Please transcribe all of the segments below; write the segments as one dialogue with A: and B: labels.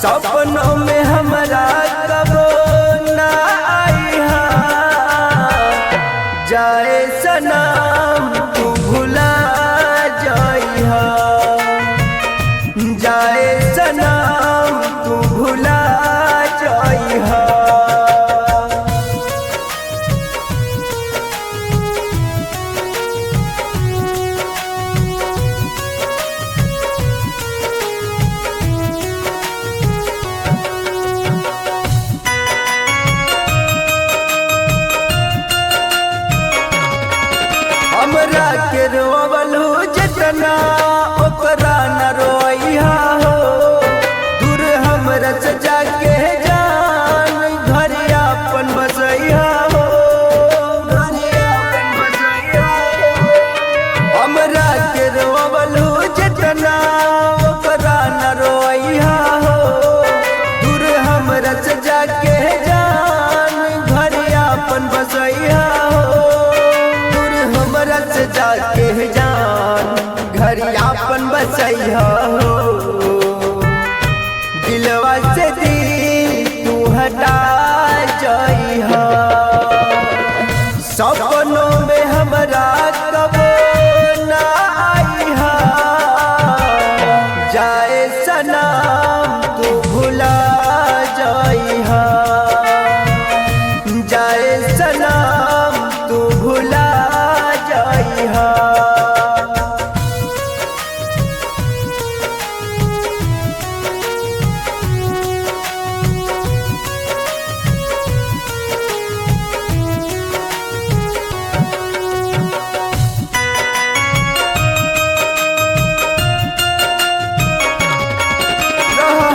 A: सपनों में हमरा कबो ना आईहा, जाए सनम तू भुला जाइहा, जाए सनम तू भुला जाइहा। हमरा के रोवलू जितना ओकरा न रोइहा हो, दूर हमरा से जाके जान घर अपन बसैहा हो, घर अपन बसैहा हो। हमरा के रोवलू जितना ओकरा न रोइहा हो, दूर हमरा से जाके जान घर अपन बसैहा हो, से जाके जान घर आपन बसैहा हो। दिलवा से दिल तू हटा जाइहा, सपनों में हमरा कबो ना आईहा, जाए सनम तू भुला जाइहा, जाए सनम तू भुला जाइहा।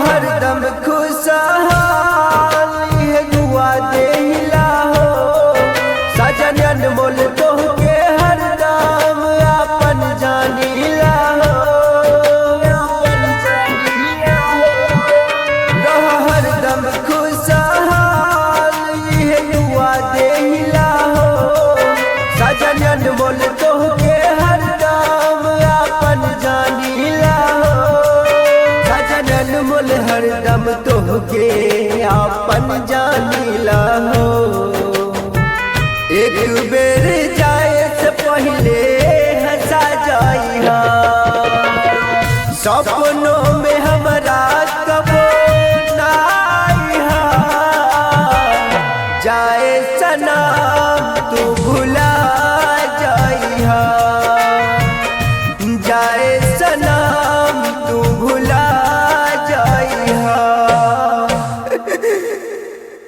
A: हरदम खुशहाल ये दुआ देहिला हो, सजन अनमोल तोहके हरदम अपन जानिला हो, अपन जानिला हो। हरदम खुशहाल ये दुआ देहिला हो, सजन अनमोल तोहके हरदम अपन जानिला हो, सजन अनमोल हरदम तोहके अपन जानिला हो। एक बेर जाए से पहले हंसा जाइहा, सपनों में हमरा कबो ना आईहा, जाए सनम तू भुला